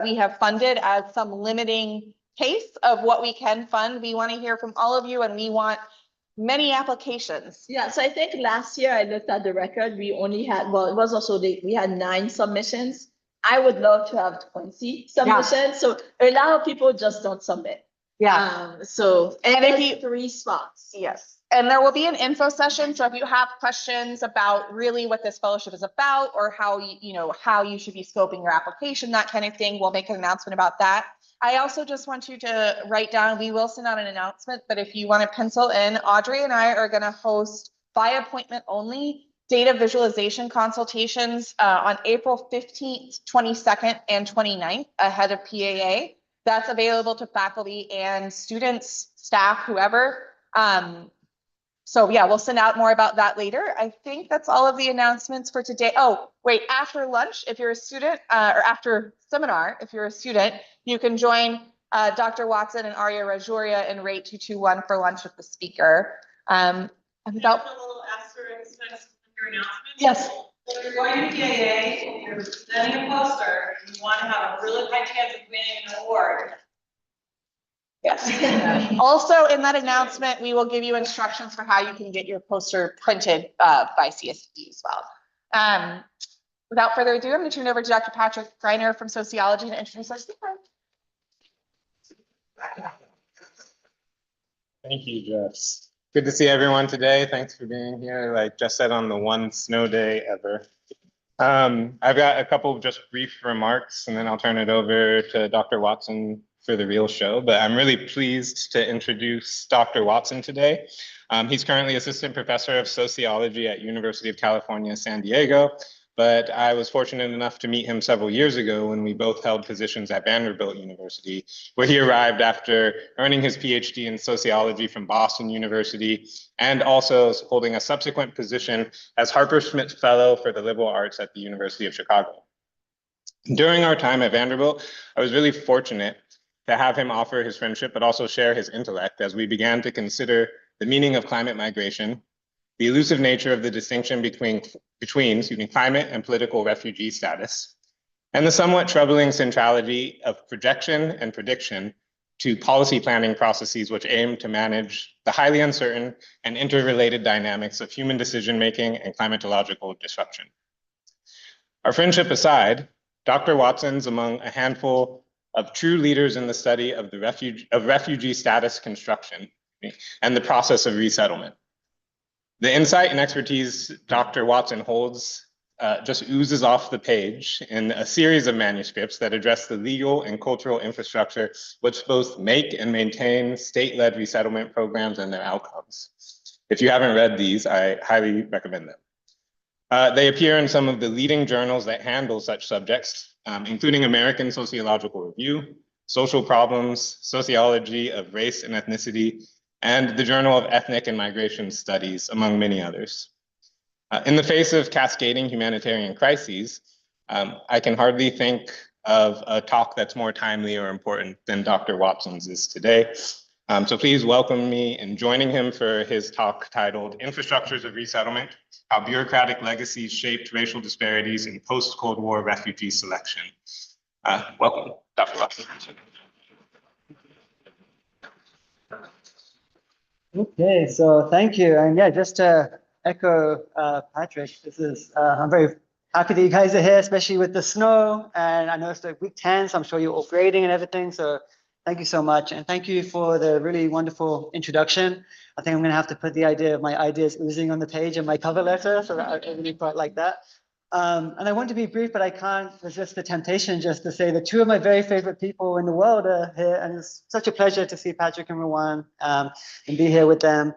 we have funded as some limiting case of what we can fund. We want to hear from all of you, and we want many applications. Yeah, so I think last year I looked at the record. We only had, well, it was also we had 9 submissions. I would love to have 20 submissions. Yeah. So a lot of people just don't submit. Yeah. And if you 3 spots. Yes. And there will be an info session. So if you have questions about really what this fellowship is about, or how how you should be scoping your application, that kind of thing, we'll make an announcement about that. I also just want you to write down, we will send out an announcement, but if you want to pencil in, Audrey and I are going to host by appointment only data visualization consultations on April 15th, 22nd, and 29th ahead of PAA. That's available to faculty and students, staff, whoever. So yeah, we'll send out more about that later. I think that's all of the announcements for today. Oh, wait, after lunch, if you're a student, or after seminar, if you're a student, you can join Dr. Watson and Arya Rajuria in rate 221 for lunch with the speaker. Without a little asterisk next to your announcement. Yes. So if you're going to PAA and you're presenting a poster, you want to have a really high chance of winning an award. Yes. Also, in that announcement, we will give you instructions for how you can get your poster printed by CSDE as well. Without further ado, I'm going to turn it over to Dr. Patrick Greiner from Sociology to introduce our speaker. Thank you, Jess. Good to see everyone today. Thanks for being here. Like Jess said, on the one snow day ever. I've got a couple of just brief remarks, and then I'll turn it over to Dr. Watson for the real show. But I'm really pleased to introduce Dr. Watson today. He's currently assistant professor of sociology at University of California, San Diego. But I was fortunate enough to meet him several years ago when we both held positions at Vanderbilt University, where he arrived after earning his PhD in sociology from Boston University, and also holding a subsequent position as Harper Schmidt Fellow for the Liberal Arts at the University of Chicago. During our time at Vanderbilt, I was really fortunate to have him offer his friendship, but also share his intellect as we began to consider the meaning of climate migration, the elusive nature of the distinction between climate and political refugee status, and the somewhat troubling centrality of projection and prediction to policy planning processes which aim to manage the highly uncertain and interrelated dynamics of human decision-making and climatological disruption. Our friendship aside, Dr. Watson's among a handful of true leaders in the study of refugee status construction and the process of resettlement. The insight and expertise Dr. Watson holds just oozes off the page in a series of manuscripts that address the legal and cultural infrastructure which both make and maintain state-led resettlement programs and their outcomes. If you haven't read these, I highly recommend them. They appear in some of the leading journals that handle such subjects, including American Sociological Review, Social Problems, Sociology of Race and Ethnicity, and the Journal of Ethnic and Migration Studies, among many others. In the face of cascading humanitarian crises, I can hardly think of a talk that's more timely or important than Dr. Watson's is today. So please welcome me in joining him for his talk titled Infrastructures of Resettlement, How Bureaucratic Legacies Shaped Racial Disparities in Post-Cold War Refugee Selection. Welcome, Dr. Watson. Okay, so thank you. And yeah, just to echo Patrick, I'm very happy that you guys are here, especially with the snow. And I know it's like week 10, so I'm sure you're all grading and everything. So thank you so much. And thank you for the really wonderful introduction. I think I'm going to have to put the idea of my ideas oozing on the page in my cover letter, so that I really quite like that. And I want to be brief, but I can't resist the temptation just to say that 2 of my very favorite people in the world are here, and it's such a pleasure to see Patrick and Rowan and be here with them,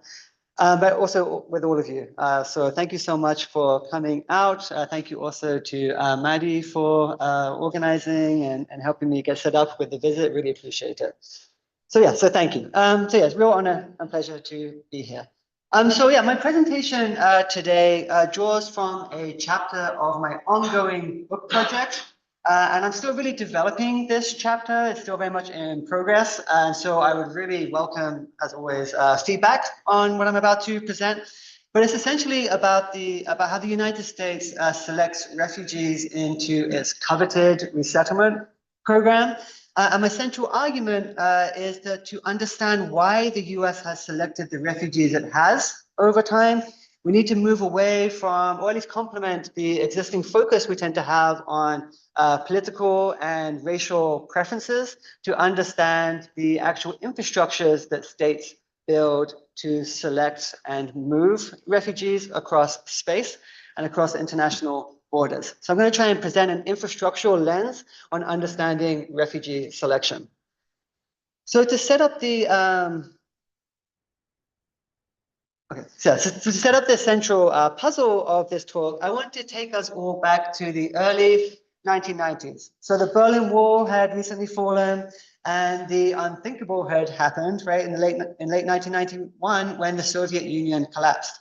but also with all of you. So thank you so much for coming out. Thank you also to Maddie for organizing and helping me get set up with the visit. Really appreciate it. So yeah, so thank you. So yes, real honor and pleasure to be here. So yeah, my presentation today draws from a chapter of my ongoing book project. And I'm still really developing this chapter. It's still very much in progress. And so I would really welcome, as always, feedback on what I'm about to present. But it's essentially about how the United States selects refugees into its coveted resettlement program. And my central argument is that to understand why the US has selected the refugees it has over time, we need to move away from, or at least complement the existing focus we tend to have on political and racial preferences to understand the actual infrastructures that states build to select and move refugees across space and across international borders. So I'm going to try and present an infrastructural lens on understanding refugee selection. So to set up the so to set up the central puzzle of this talk, I want to take us all back to the early 1990s. So the Berlin Wall had recently fallen, and the unthinkable had happened, right, in late 1991 when the Soviet Union collapsed.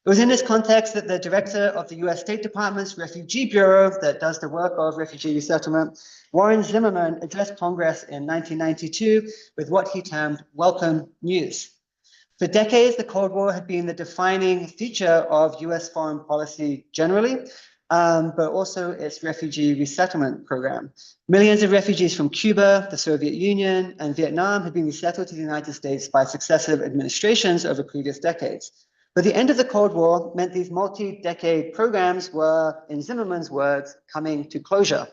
It was in this context that the director of the US State Department's Refugee Bureau that does the work of refugee resettlement, Warren Zimmerman, addressed Congress in 1992 with what he termed welcome news. For decades, the Cold War had been the defining feature of US foreign policy generally, but also its refugee resettlement program. Millions of refugees from Cuba, the Soviet Union, and Vietnam had been resettled to the United States by successive administrations over previous decades. But the end of the Cold War meant these multi-decade programs were, in Zimmerman's words, coming to closure.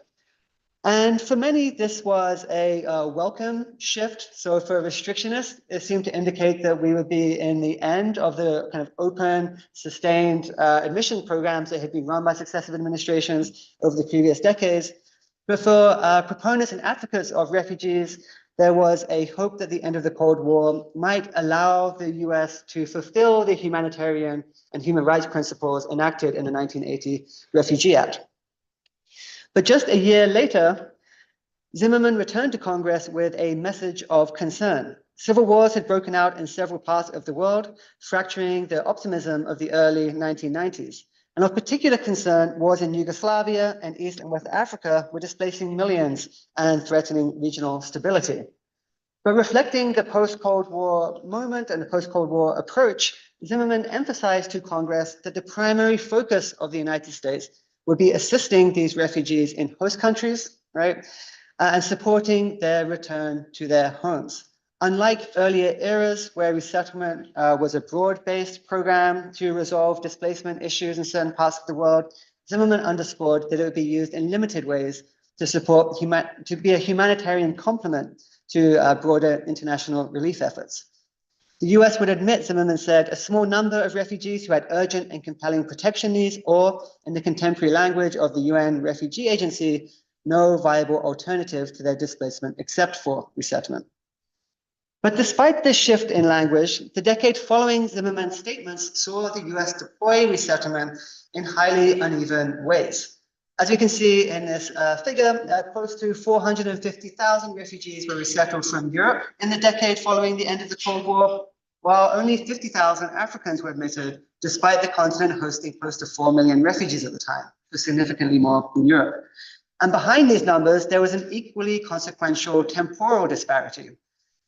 And for many, this was a welcome shift. So for restrictionists, it seemed to indicate that we would be in the end of the kind of open, sustained admission programs that had been run by successive administrations over the previous decades. But for proponents and advocates of refugees, there was a hope that the end of the Cold War might allow the US to fulfill the humanitarian and human rights principles enacted in the 1980 Refugee Act. But just a year later, Zimmerman returned to Congress with a message of concern. Civil wars had broken out in several parts of the world, fracturing the optimism of the early 1990s. And of particular concern, wars in Yugoslavia and East and West Africa were displacing millions and threatening regional stability. But reflecting the post-Cold War moment and the post-Cold War approach, Zimmerman emphasized to Congress that the primary focus of the United States would be assisting these refugees in host countries, right, and supporting their return to their homes. Unlike earlier eras where resettlement was a broad-based program to resolve displacement issues in certain parts of the world, Zimmerman underscored that it would be used in limited ways to support, to be a humanitarian complement to broader international relief efforts. The US would admit, Zimmerman said, a small number of refugees who had urgent and compelling protection needs, or in the contemporary language of the UN Refugee Agency, no viable alternative to their displacement except for resettlement. But despite this shift in language, the decade following Zimmerman's statements saw the US deploy resettlement in highly uneven ways. As we can see in this figure, close to 450,000 refugees were resettled from Europe in the decade following the end of the Cold War, while only 50,000 Africans were admitted, despite the continent hosting close to 4 million refugees at the time, so significantly more than Europe. And behind these numbers, there was an equally consequential temporal disparity.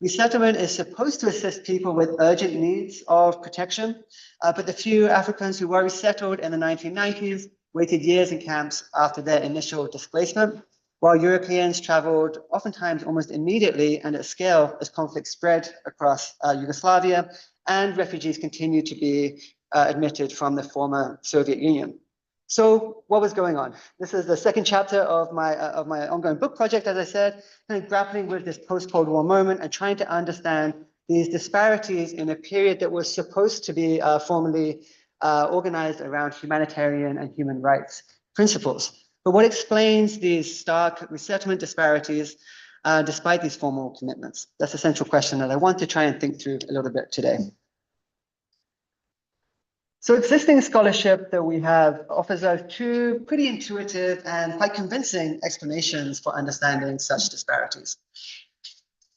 Resettlement is supposed to assist people with urgent needs of protection, but the few Africans who were resettled in the 1990s waited years in camps after their initial displacement, while Europeans traveled oftentimes almost immediately and at scale as conflict spread across Yugoslavia, and refugees continued to be admitted from the former Soviet Union. So what was going on? This is the second chapter of my ongoing book project, as I said, kind of grappling with this post-Cold War moment and trying to understand these disparities in a period that was supposed to be formally organized around humanitarian and human rights principles. But what explains these stark resettlement disparities despite these formal commitments? That's a central question that I want to try and think through a little bit today. So existing scholarship that we have offers us two pretty intuitive and quite convincing explanations for understanding such disparities.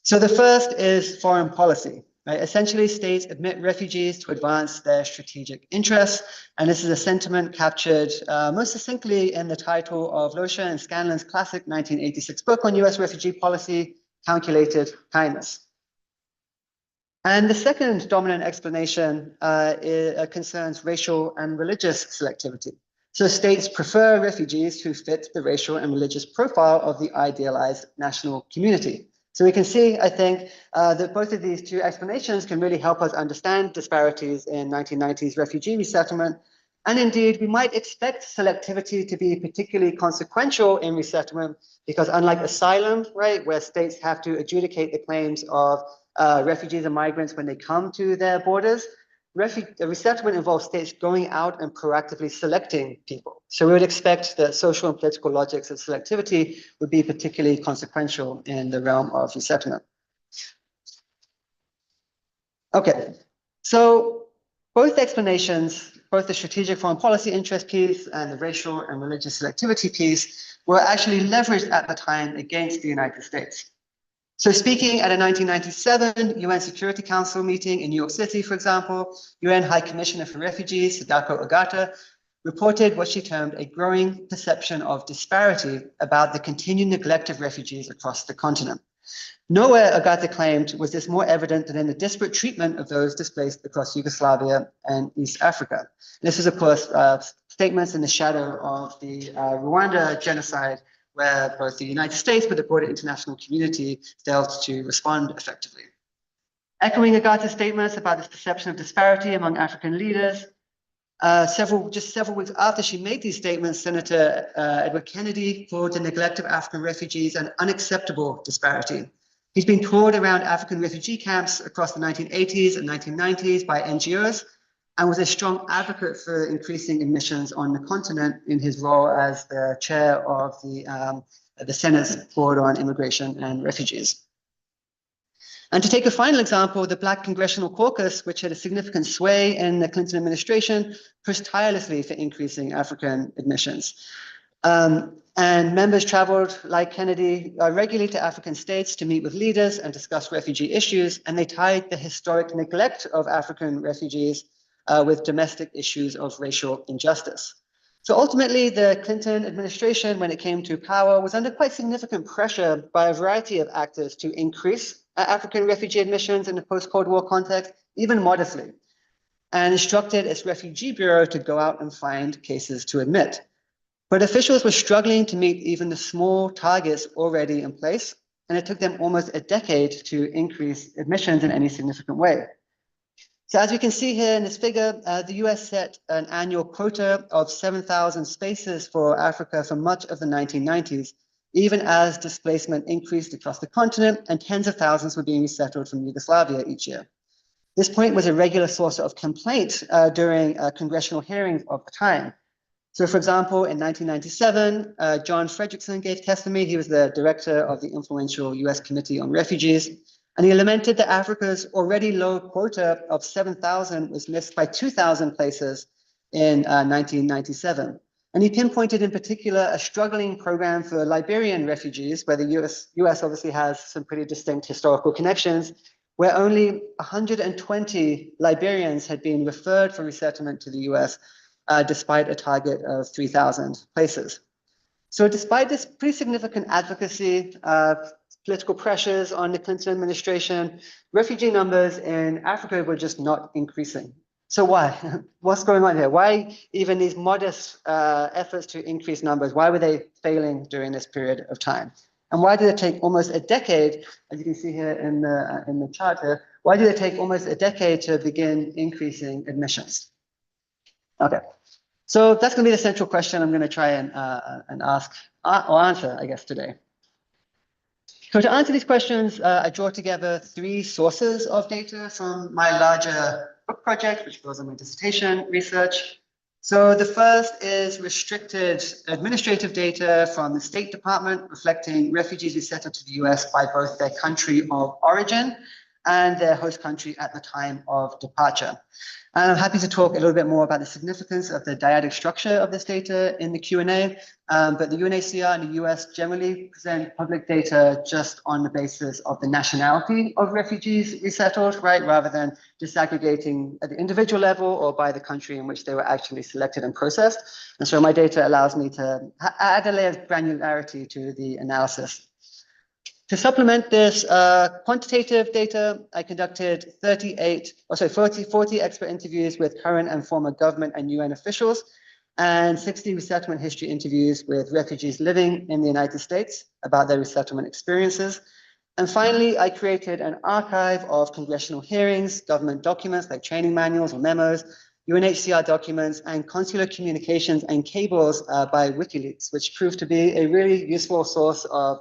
So the first is foreign policy. Right? Essentially, states admit refugees to advance their strategic interests, and this is a sentiment captured most succinctly in the title of Loescher and Scanlon's classic 1986 book on US refugee policy, Calculated Kindness. And the second dominant explanation concerns racial and religious selectivity. So states prefer refugees who fit the racial and religious profile of the idealized national community. So we can see, I think, that both of these two explanations can really help us understand disparities in 1990s refugee resettlement. And indeed, we might expect selectivity to be particularly consequential in resettlement because unlike asylum, right, where states have to adjudicate the claims of refugees and migrants when they come to their borders, resettlement involves states going out and proactively selecting people. So we would expect that social and political logics of selectivity would be particularly consequential in the realm of resettlement. Okay, so both explanations, both the strategic foreign policy interest piece and the racial and religious selectivity piece, were actually leveraged at the time against the United States. So speaking at a 1997 UN Security Council meeting in New York City, for example, UN High Commissioner for Refugees, Sadako Ogata, reported what she termed a growing perception of disparity about the continued neglect of refugees across the continent. Nowhere, Ogata claimed, was this more evident than in the disparate treatment of those displaced across Yugoslavia and East Africa. And this is, of course, statements in the shadow of the Rwanda genocide, where both the United States but the broader international community failed to respond effectively. Echoing Ogata's statements about this perception of disparity among African leaders, just several weeks after she made these statements, Senator Edward Kennedy called the neglect of African refugees an unacceptable disparity. He's been toured around African refugee camps across the 1980s and 1990s by NGOs, and was a strong advocate for increasing admissions on the continent in his role as the chair of the Senate's Board on Immigration and Refugees. And to take a final example, the Black Congressional Caucus, which had a significant sway in the Clinton administration, pushed tirelessly for increasing African admissions. And members traveled, like Kennedy, regularly to African states to meet with leaders and discuss refugee issues, and they tied the historic neglect of African refugees with domestic issues of racial injustice. So ultimately, the Clinton administration, when it came to power, was under quite significant pressure by a variety of actors to increase African refugee admissions in the post-Cold War context, even modestly, and instructed its Refugee Bureau to go out and find cases to admit. But officials were struggling to meet even the small targets already in place, and it took them almost a decade to increase admissions in any significant way. So as you can see here in this figure, the US set an annual quota of 7,000 spaces for Africa for much of the 1990s, even as displacement increased across the continent and tens of thousands were being resettled from Yugoslavia each year. This point was a regular source of complaint during congressional hearings of the time. So for example, in 1997, John Frederickson gave testimony. He was the director of the influential US Committee on Refugees. And he lamented that Africa's already low quota of 7,000 was missed by 2,000 places in 1997. And he pinpointed in particular a struggling program for Liberian refugees, where the US obviously has some pretty distinct historical connections, where only 120 Liberians had been referred for resettlement to the US, despite a target of 3,000 places. So despite this pretty significant advocacy, political pressures on the Clinton administration, refugee numbers in Africa were just not increasing. So why? What's going on here? Why even these modest efforts to increase numbers? Why were they failing during this period of time? And why did it take almost a decade, as you can see here in the chart here, why did it take almost a decade to begin increasing admissions? Okay, so that's going to be the central question I'm going to try and ask or answer, I guess, today. So to answer these questions, I draw together three sources of data from my larger book project, which goes on my dissertation research. So the first is restricted administrative data from the State Department reflecting refugees resettled to the US by both their country of origin and their host country at the time of departure. And I'm happy to talk a little bit more about the significance of the dyadic structure of this data in the Q&A, but the UNHCR and the US generally present public data just on the basis of the nationality of refugees resettled, right, rather than disaggregating at the individual level or by the country in which they were actually selected and processed. And so my data allows me to add a layer of granularity to the analysis. To supplement this quantitative data, I conducted 40 expert interviews with current and former government and UN officials and 60 resettlement history interviews with refugees living in the United States about their resettlement experiences. And finally, I created an archive of congressional hearings, government documents like training manuals or memos, UNHCR documents, and consular communications and cables by WikiLeaks, which proved to be a really useful source of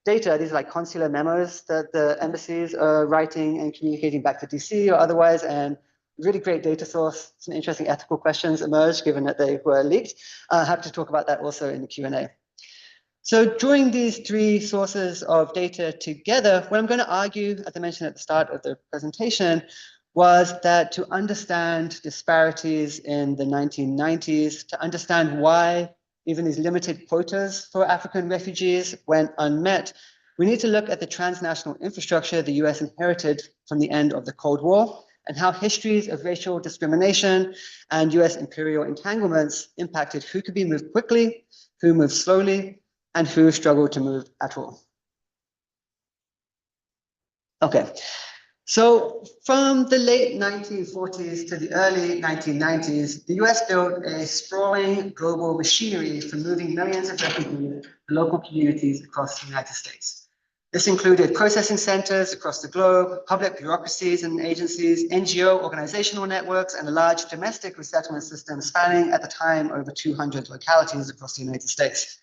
data. These are like consular memos that the embassies are writing and communicating back to DC or otherwise, and really great data source. Some interesting ethical questions emerged given that they were leaked. Happy to talk about that also in the Q&A. So drawing these three sources of data together, what I'm going to argue, as I mentioned at the start of the presentation, was that to understand disparities in the 1990s, to understand why even these limited quotas for African refugees went unmet, we need to look at the transnational infrastructure the US inherited from the end of the Cold War and how histories of racial discrimination and US imperial entanglements impacted who could be moved quickly, who moved slowly, and who struggled to move at all. Okay, so from the late 1940s to the early 1990s, the US built a sprawling global machinery for moving millions of refugees to local communities across the United States. This included processing centers across the globe, public bureaucracies and agencies, NGO organizational networks, and a large domestic resettlement system spanning at the time over 200 localities across the United States.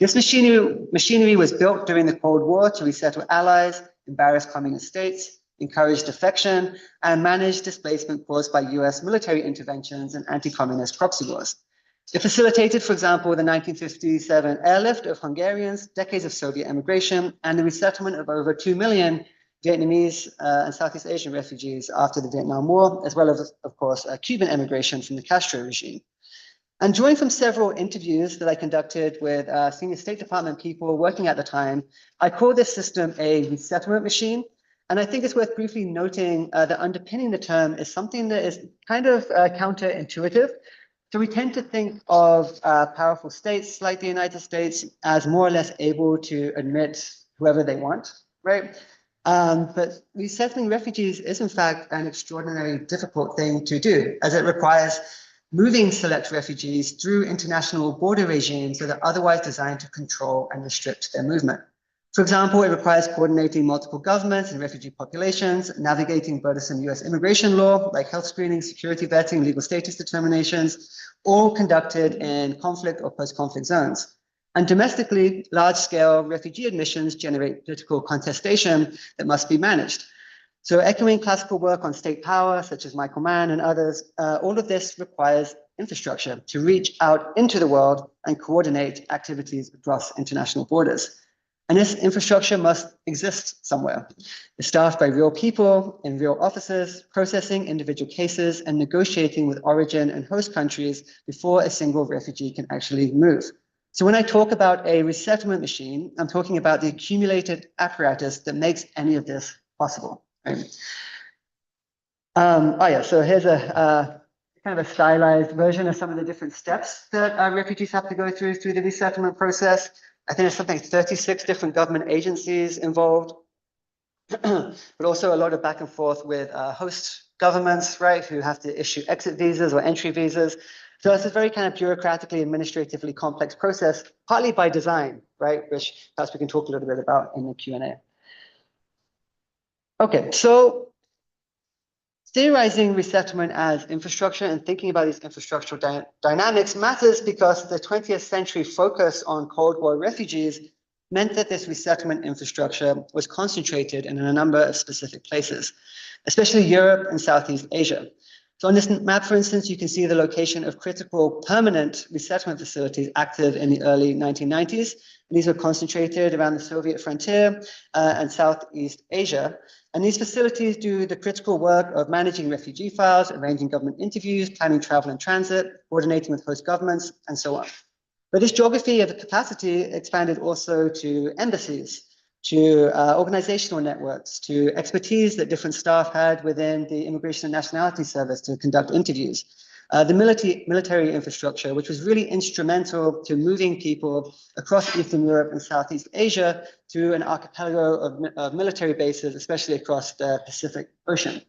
This machinery was built during the Cold War to resettle allies, embarrass communist states, encourage defection, and manage displacement caused by US military interventions and anti-communist proxy wars. It facilitated, for example, the 1957 airlift of Hungarians, decades of Soviet emigration, and the resettlement of over 2 million Vietnamese and Southeast Asian refugees after the Vietnam War, as well as, of course, Cuban emigration from the Castro regime. And drawing from several interviews that I conducted with senior State Department people working at the time, I call this system a resettlement machine. And I think it's worth briefly noting that underpinning the term is something that is kind of counterintuitive. So we tend to think of powerful states like the United States as more or less able to admit whoever they want, right? But resettling refugees is in fact an extraordinarily difficult thing to do, as it requires moving select refugees through international border regimes that are otherwise designed to control and restrict their movement. For example, it requires coordinating multiple governments and refugee populations, navigating burdensome US immigration law, like health screening, security vetting, legal status determinations, all conducted in conflict or post-conflict zones. And domestically, large-scale refugee admissions generate political contestation that must be managed. So echoing classical work on state power, such as Michael Mann and others, all of this requires infrastructure to reach out into the world and coordinate activities across international borders. And this infrastructure must exist somewhere. It's staffed by real people in real offices, processing individual cases and negotiating with origin and host countries before a single refugee can actually move. So when I talk about a resettlement machine, I'm talking about the accumulated apparatus that makes any of this possible. Right? So here's a kind of a stylized version of some of the different steps that refugees have to go through the resettlement process. I think there's something 36 different government agencies involved, but also a lot of back and forth with host governments, right, who have to issue exit visas or entry visas. So it's a very kind of bureaucratically, administratively complex process, partly by design, right, which perhaps we can talk a little bit about in the Q&A. Okay, so theorizing resettlement as infrastructure and thinking about these infrastructural dynamics matters because the 20th century focus on Cold War refugees meant that this resettlement infrastructure was concentrated in a number of specific places, especially Europe and Southeast Asia. So on this map, for instance, you can see the location of critical permanent resettlement facilities active in the early 1990s. And these were concentrated around the Soviet frontier and Southeast Asia. And these facilities do the critical work of managing refugee files, arranging government interviews, planning travel and transit, coordinating with host governments, and so on. But this geography of capacity expanded also to embassies, to organizational networks, to expertise that different staff had within the Immigration and Nationality Service to conduct interviews. The military infrastructure, which was really instrumental to moving people across Eastern Europe and Southeast Asia through an archipelago of military bases, especially across the Pacific Ocean.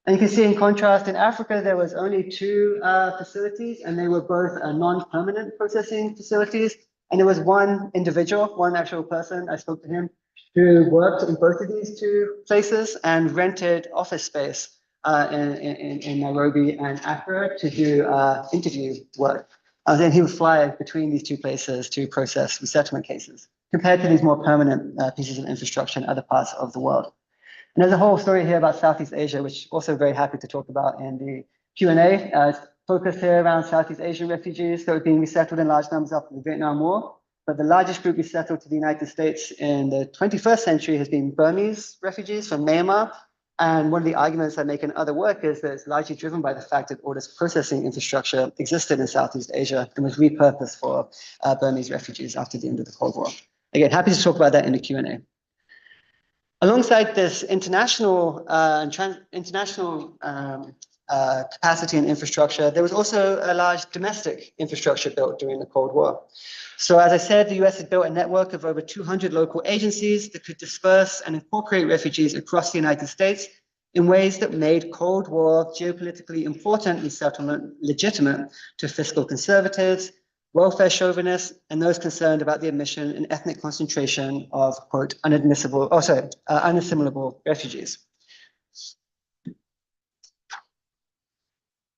And you can see in contrast, in Africa, there was only two facilities, and they were both non-permanent processing facilities. And there was one individual, one actual person, I spoke to him, who worked in both of these two places and rented office space in Nairobi and Accra to do interview work. And then he would fly between these two places to process resettlement cases, compared to these more permanent pieces of infrastructure in other parts of the world. And there's a whole story here about Southeast Asia, which also very happy to talk about in the Q&A. It's focused here around Southeast Asian refugees that were being resettled in large numbers after the Vietnam War. But the largest group resettled to the United States in the 21st century has been Burmese refugees from Myanmar. And one of the arguments I make in other work is that it's largely driven by the fact that all this processing infrastructure existed in Southeast Asia and was repurposed for Burmese refugees after the end of the Cold War. Again, happy to talk about that in the Q&A. Alongside this international capacity and infrastructure, there was also a large domestic infrastructure built during the Cold War. So as I said, the US had built a network of over 200 local agencies that could disperse and incorporate refugees across the United States in ways that made Cold War geopolitically important resettlement legitimate to fiscal conservatives, welfare chauvinists, and those concerned about the admission and ethnic concentration of, quote, unassimilable refugees.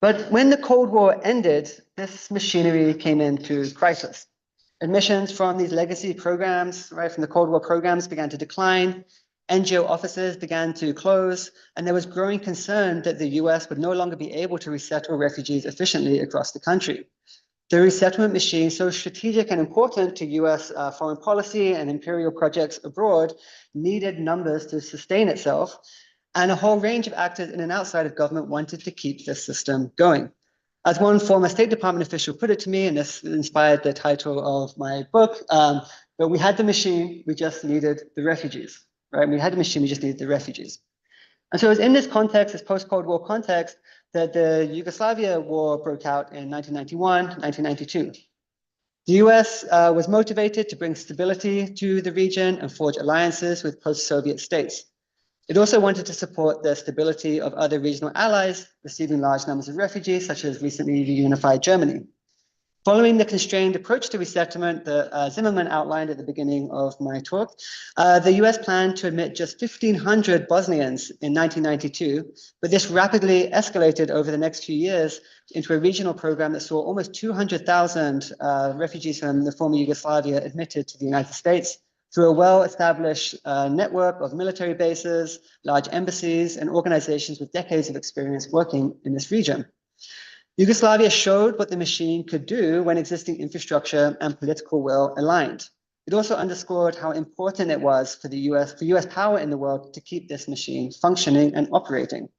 But when the Cold War ended, this machinery came into crisis. Admissions from these legacy programs, right, from the Cold War programs began to decline, NGO offices began to close, and there was growing concern that the US would no longer be able to resettle refugees efficiently across the country. The resettlement machine, so strategic and important to US foreign policy and imperial projects abroad, needed numbers to sustain itself, and a whole range of actors in and outside of government wanted to keep this system going. As one former State Department official put it to me, and this inspired the title of my book, but we had the machine, we just needed the refugees, right? We had the machine, we just needed the refugees. And so it was in this context, this post-Cold War context, that the Yugoslavia war broke out in 1991, 1992. The US was motivated to bring stability to the region and forge alliances with post-Soviet states. It also wanted to support the stability of other regional allies receiving large numbers of refugees, such as recently reunified Germany. Following the constrained approach to resettlement that Zimmerman outlined at the beginning of my talk, the US planned to admit just 1,500 Bosnians in 1992, but this rapidly escalated over the next few years into a regional program that saw almost 200,000 refugees from the former Yugoslavia admitted to the United States through a well-established network of military bases, large embassies, and organizations with decades of experience working in this region. Yugoslavia showed what the machine could do when existing infrastructure and political will aligned. It also underscored how important it was for the US power in the world to keep this machine functioning and operating.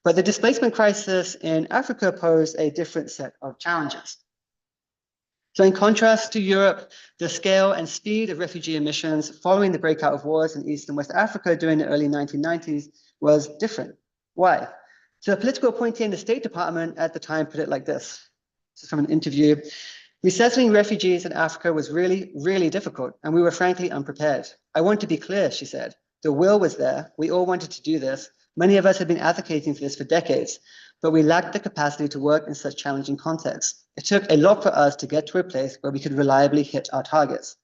But the displacement crisis in Africa posed a different set of challenges. So in contrast to Europe, the scale and speed of refugee emissions following the breakout of wars in East and West Africa during the early 1990s was different. Why? So a political appointee in the State Department at the time put it like this. This is from an interview. Resettling refugees in Africa was really, really difficult, and we were frankly unprepared. I want to be clear, she said. The will was there. We all wanted to do this. Many of us had been advocating for this for decades, but we lacked the capacity to work in such challenging contexts. It took a lot for us to get to a place where we could reliably hit our targets.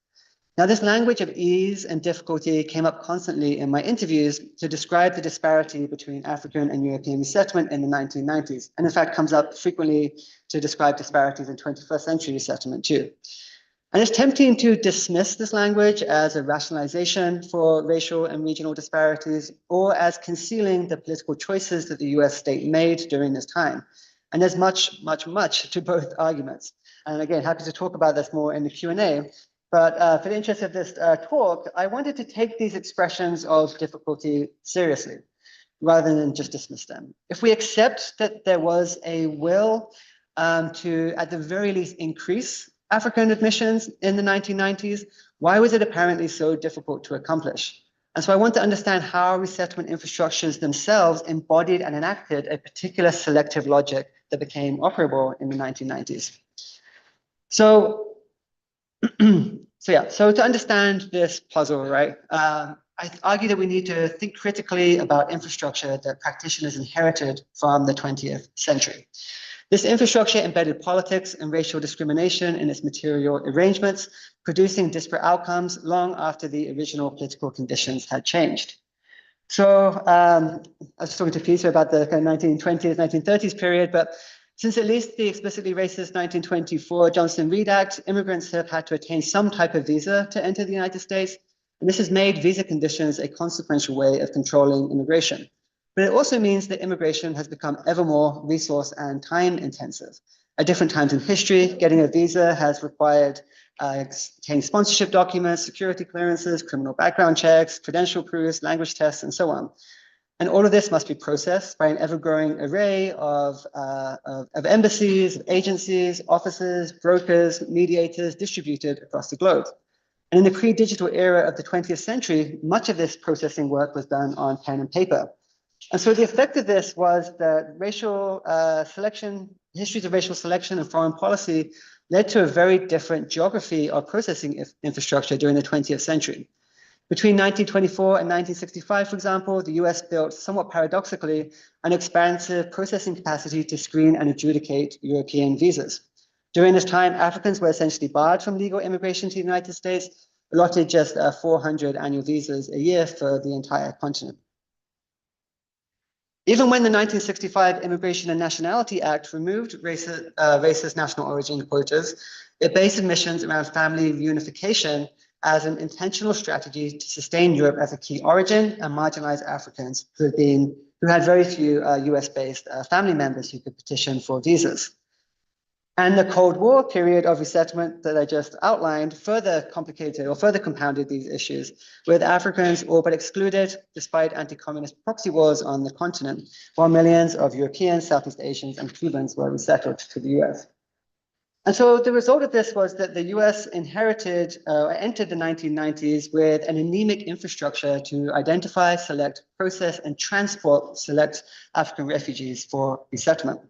Now, this language of ease and difficulty came up constantly in my interviews to describe the disparity between African and European resettlement in the 1990s, and in fact comes up frequently to describe disparities in 21st century resettlement too. And it's tempting to dismiss this language as a rationalization for racial and regional disparities, or as concealing the political choices that the US state made during this time. And there's much, much, much to both arguments. And again, happy to talk about this more in the Q&A. But for the interest of this talk, I wanted to take these expressions of difficulty seriously, rather than just dismiss them. If we accept that there was a will to, at the very least, increase African admissions in the 1990s, why was it apparently so difficult to accomplish? And so I want to understand how resettlement infrastructures themselves embodied and enacted a particular selective logic that became operable in the 1990s. So to understand this puzzle, right, I I argue that we need to think critically about infrastructure that practitioners inherited from the 20th century. This infrastructure embedded politics and racial discrimination in its material arrangements, producing disparate outcomes long after the original political conditions had changed. So I was talking to Peter about the kind of 1920s, 1930s period, but since at least the explicitly racist 1924 Johnson-Reed Act, immigrants have had to attain some type of visa to enter the United States. And this has made visa conditions a consequential way of controlling immigration. But it also means that immigration has become ever more resource and time intensive. At different times in history, getting a visa has required obtaining sponsorship documents, security clearances, criminal background checks, credential proofs, language tests, and so on. And all of this must be processed by an ever-growing array of embassies, of agencies, offices, brokers, mediators distributed across the globe. And in the pre-digital era of the 20th century, much of this processing work was done on pen and paper. And so the effect of this was that racial histories of racial selection and foreign policy led to a very different geography of processing infrastructure during the 20th century. Between 1924 and 1965, for example, the US built, somewhat paradoxically, an expansive processing capacity to screen and adjudicate European visas. During this time, Africans were essentially barred from legal immigration to the United States, allotted just 400 annual visas a year for the entire continent. Even when the 1965 Immigration and Nationality Act removed racist national origin quotas, it based admissions around family reunification as an intentional strategy to sustain Europe as a key origin and marginalize Africans who had very few US-based family members who could petition for visas. And the Cold War period of resettlement that I just outlined further complicated or further compounded these issues, with Africans all but excluded despite anti-communist proxy wars on the continent, while millions of Europeans, Southeast Asians, and Cubans were resettled to the US. And so the result of this was that the US entered the 1990s with an anemic infrastructure to identify, select, process, and transport select African refugees for resettlement.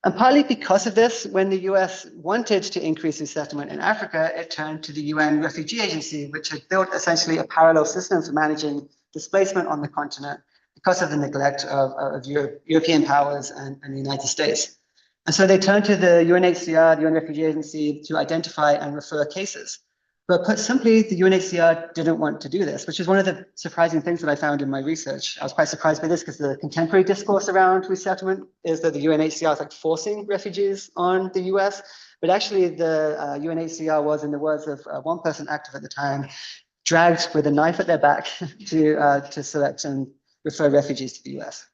And partly because of this, when the US wanted to increase resettlement in Africa, it turned to the UN Refugee Agency, which had built essentially a parallel system for managing displacement on the continent because of the neglect of European powers and the United States. And so they turned to the UNHCR, the UN Refugee Agency, to identify and refer cases. But put simply, the UNHCR didn't want to do this, which is one of the surprising things that I found in my research. I was quite surprised by this because the contemporary discourse around resettlement is that the UNHCR is like forcing refugees on the US. But actually, the UNHCR was, in the words of one person active at the time, dragged with a knife at their back to select and refer refugees to the US.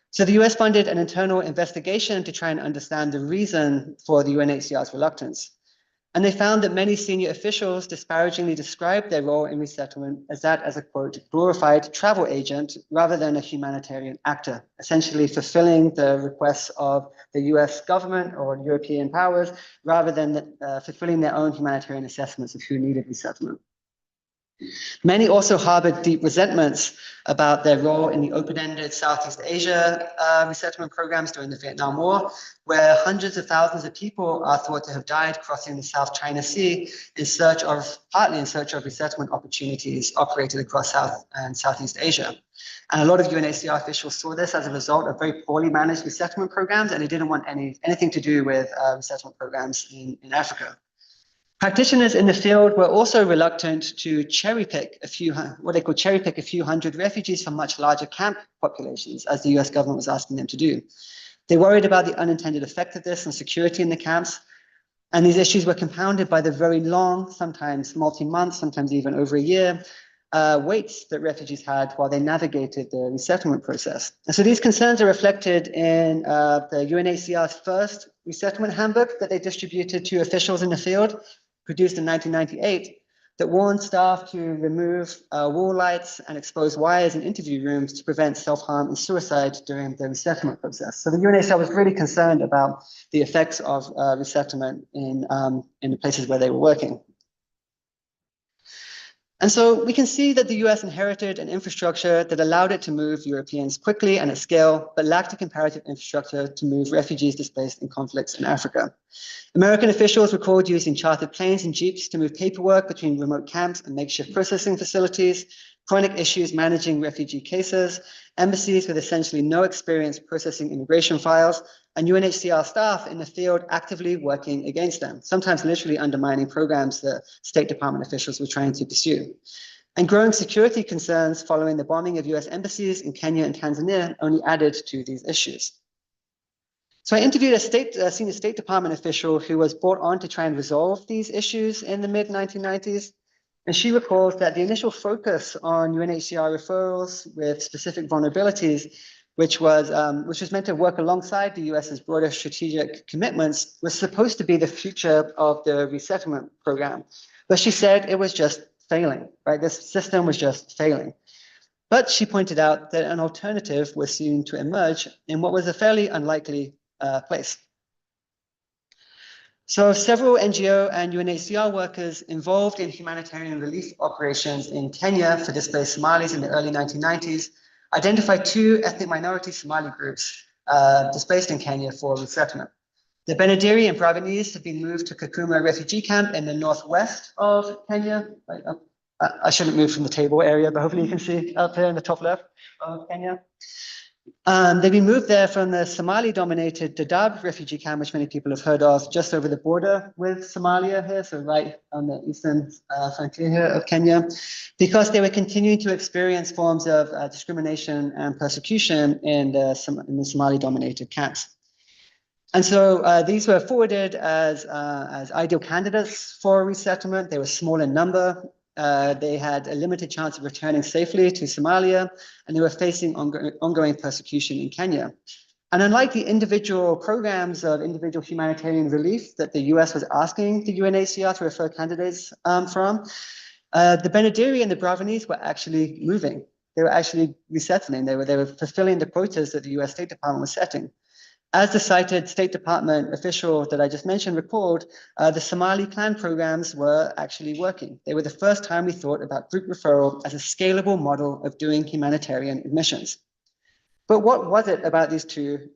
So the US funded an internal investigation to try and understand the reason for the UNHCR's reluctance. And they found that many senior officials disparagingly described their role in resettlement as a, quote, glorified travel agent rather than a humanitarian actor, essentially fulfilling the requests of the US government or European powers rather than fulfilling their own humanitarian assessments of who needed resettlement. Many also harbored deep resentments about their role in the open-ended Southeast Asia resettlement programs during the Vietnam War, where hundreds of thousands of people are thought to have died crossing the South China Sea partly in search of resettlement opportunities operated across South and Southeast Asia. And a lot of UNHCR officials saw this as a result of very poorly managed resettlement programs, and they didn't want anything to do with resettlement programs in Africa. Practitioners in the field were also reluctant to cherry-pick a few hundred refugees from much larger camp populations, as the US government was asking them to do. They worried about the unintended effect of this on security in the camps, and these issues were compounded by the very long, sometimes multi-month, sometimes even over a year, waits that refugees had while they navigated the resettlement process. And so these concerns are reflected in the UNHCR's first resettlement handbook that they distributed to officials in the field, produced in 1998, that warned staff to remove wall lights and expose wires in interview rooms to prevent self-harm and suicide during the resettlement process. So the UNHCR was really concerned about the effects of resettlement in the places where they were working. And so we can see that the US inherited an infrastructure that allowed it to move Europeans quickly and at scale, but lacked a comparative infrastructure to move refugees displaced in conflicts in Africa. American officials were called using chartered planes and jeeps to move paperwork between remote camps and makeshift processing facilities, chronic issues managing refugee cases, embassies with essentially no experience processing immigration files, and UNHCR staff in the field actively working against them, sometimes literally undermining programs that State Department officials were trying to pursue. And growing security concerns following the bombing of US embassies in Kenya and Tanzania only added to these issues. So I interviewed a senior State Department official who was brought on to try and resolve these issues in the mid-1990s. And she recalls that the initial focus on UNHCR referrals with specific vulnerabilities, which was meant to work alongside the US's broader strategic commitments, was supposed to be the future of the resettlement program. But she said it was just failing, right? This system was just failing. But she pointed out that an alternative was soon to emerge in what was a fairly unlikely place. So several NGO and UNHCR workers involved in humanitarian relief operations in Kenya for displaced Somalis in the early 1990s identified two ethnic minority Somali groups displaced in Kenya for resettlement. The Benadiri and Bravanese have been moved to Kakuma refugee camp in the northwest of Kenya. I shouldn't move from the table area, but hopefully you can see up here in the top left of Kenya. They've been moved there from the Somali-dominated Dadaab refugee camp, which many people have heard of, just over the border with Somalia here, so right on the eastern frontier here of Kenya, because they were continuing to experience forms of discrimination and persecution in the Somali-dominated camps. And so these were forwarded as ideal candidates for resettlement. They were small in number. They had a limited chance of returning safely to Somalia, and they were facing ongoing persecution in Kenya. And unlike the individual programs of individual humanitarian relief that the US was asking the UNHCR to refer candidates from, the Benadiri and the Bravanese were actually moving. They were actually resettling. They were fulfilling the quotas that the US State Department was setting. As the cited State Department official that I just mentioned recalled, the Somali clan programs were actually working. They were the first time we thought about group referral as a scalable model of doing humanitarian admissions. But what was it about these two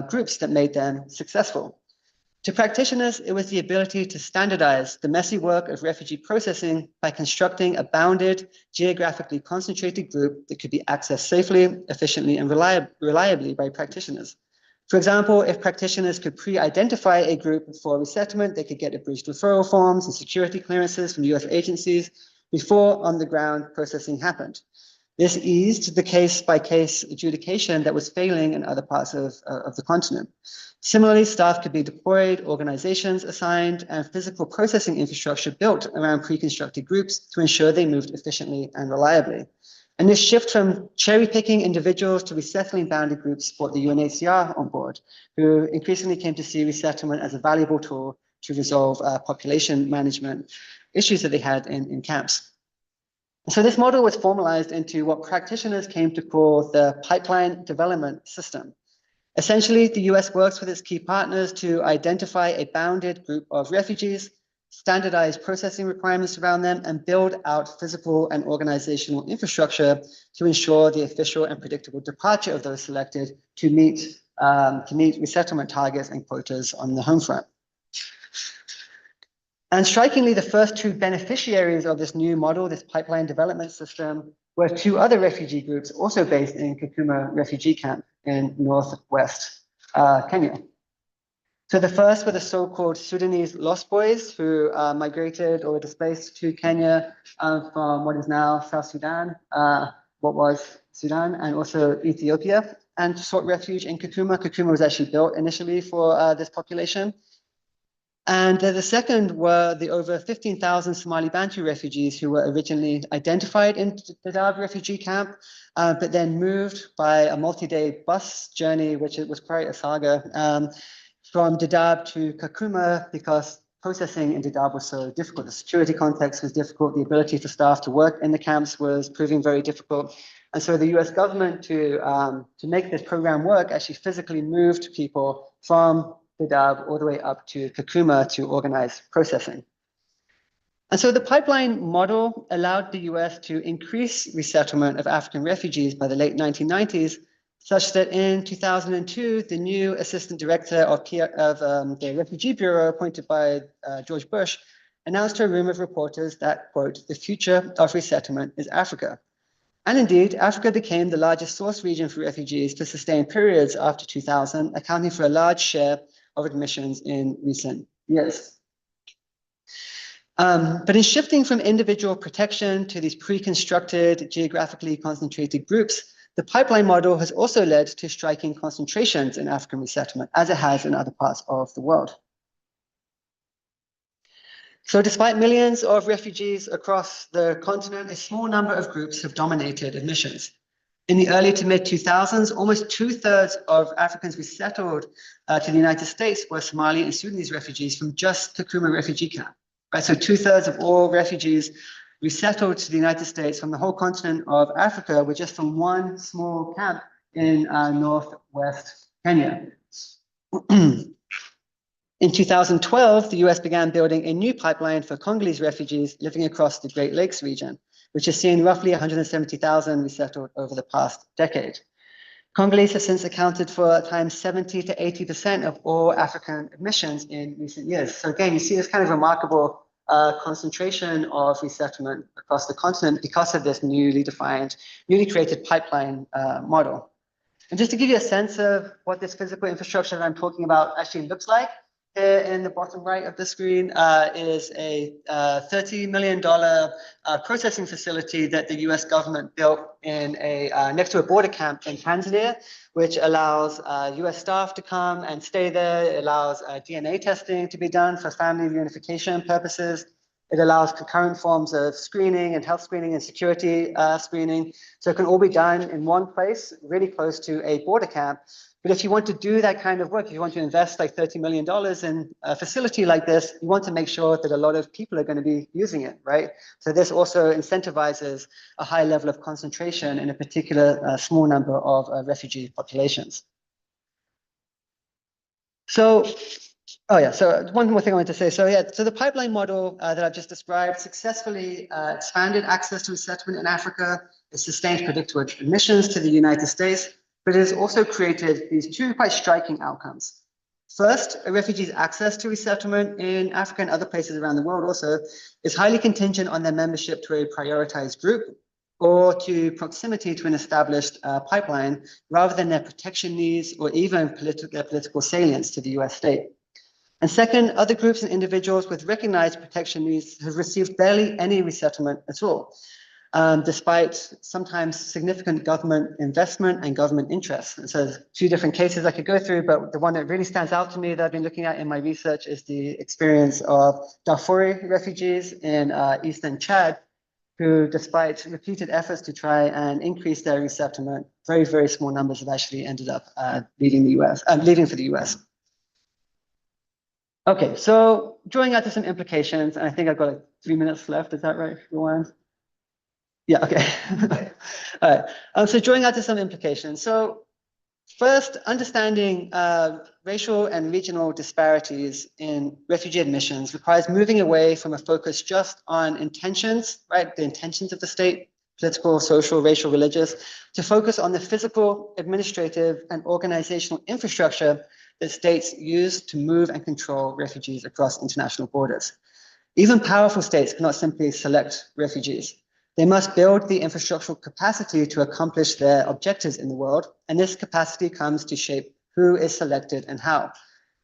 groups that made them successful? To practitioners, it was the ability to standardize the messy work of refugee processing by constructing a bounded, geographically concentrated group that could be accessed safely, efficiently, and reliably by practitioners. For example, if practitioners could pre-identify a group for resettlement, they could get abridged referral forms and security clearances from US agencies before on-the-ground processing happened. This eased the case-by-case adjudication that was failing in other parts of the continent. Similarly, staff could be deployed, organizations assigned, and physical processing infrastructure built around pre-constructed groups to ensure they moved efficiently and reliably. And this shift from cherry-picking individuals to resettling bounded groups brought the UNHCR on board, who increasingly came to see resettlement as a valuable tool to resolve population management issues that they had in camps. So this model was formalized into what practitioners came to call the pipeline development system. Essentially, the US works with its key partners to identify a bounded group of refugees, standardize processing requirements around them, and build out physical and organizational infrastructure to ensure the official and predictable departure of those selected to meet resettlement targets and quotas on the home front. And strikingly, the first two beneficiaries of this new model, this pipeline development system, were two other refugee groups also based in Kakuma refugee camp in northwest Kenya. So the first were the so-called Sudanese lost boys who migrated or displaced to Kenya from what is now South Sudan, what was Sudan, and also Ethiopia, and sought refuge in Kakuma. Kakuma was actually built initially for this population. And the second were the over 15,000 Somali Bantu refugees who were originally identified in the Dadaab refugee camp, but then moved by a multi-day bus journey, which was quite a saga, from Dadaab to Kakuma because processing in Dadaab was so difficult. The security context was difficult. The ability for staff to work in the camps was proving very difficult. And so the US government, to make this program work, actually physically moved people from Dadaab all the way up to Kakuma to organize processing. And so the pipeline model allowed the US to increase resettlement of African refugees by the late 1990s, such that in 2002, the new assistant director of the Refugee Bureau appointed by George Bush announced to a room of reporters that, quote, the future of resettlement is Africa. And indeed, Africa became the largest source region for refugees for sustained periods after 2000, accounting for a large share of admissions in recent years. But in shifting from individual protection to these pre-constructed, geographically concentrated groups, the pipeline model has also led to striking concentrations in African resettlement, as it has in other parts of the world. So despite millions of refugees across the continent, a small number of groups have dominated admissions. In the early to mid 2000s, almost 2/3 of Africans resettled to the United States were Somali and Sudanese refugees from just Kakuma refugee camp. Right, so 2/3 of all refugees resettled to the United States from the whole continent of Africa were just from one small camp in northwest Kenya. In 2012, the US began building a new pipeline for Congolese refugees living across the Great Lakes region, which has seen roughly 170,000 resettled over the past decade. Congolese have since accounted for at times 70 to 80% of all African admissions in recent years. So again, you see this kind of remarkable concentration of resettlement across the continent because of this newly created pipeline model. And just to give you a sense of what this physical infrastructure that I'm talking about actually looks like, here in the bottom right of the screen is a $30 million processing facility that the US government built in next to a border camp in Tanzania, which allows US staff to come and stay there. It allows DNA testing to be done for family reunification purposes. It allows concurrent forms of screening and health screening and security screening. So it can all be done in one place, really close to a border camp. But if you want to do that kind of work, if you want to invest like $30 million in a facility like this, you want to make sure that a lot of people are going to be using it, right? So this also incentivizes a high level of concentration in a particular small number of refugee populations. So, so one more thing I wanted to say. So the pipeline model that I've just described successfully expanded access to resettlement in Africa. It sustained predictable admissions to the United States, but it has also created these two quite striking outcomes. First, a refugee's access to resettlement in Africa and other places around the world also is highly contingent on their membership to a prioritized group or to proximity to an established pipeline, rather than their protection needs or even their political salience to the US state. And second, other groups and individuals with recognized protection needs have received barely any resettlement at all, despite sometimes significant government investment and government interest. And so two different cases I could go through, but the one that really stands out to me that I've been looking at in my research is the experience of Darfuri refugees in eastern Chad, who, despite repeated efforts to try and increase their resettlement, very, very small numbers have actually ended up leaving for the US. Okay, so drawing out to some implications, and I think I've got like 3 minutes left. Is that right, Rowan? Yeah, okay. All right. So drawing out to some implications. So first, understanding racial and regional disparities in refugee admissions requires moving away from a focus just on intentions, right? The intentions of the state, political, social, racial, religious, to focus on the physical, administrative, and organizational infrastructure that states use to move and control refugees across international borders. Even powerful states cannot simply select refugees. They must build the infrastructural capacity to accomplish their objectives in the world, and this capacity comes to shape who is selected and how.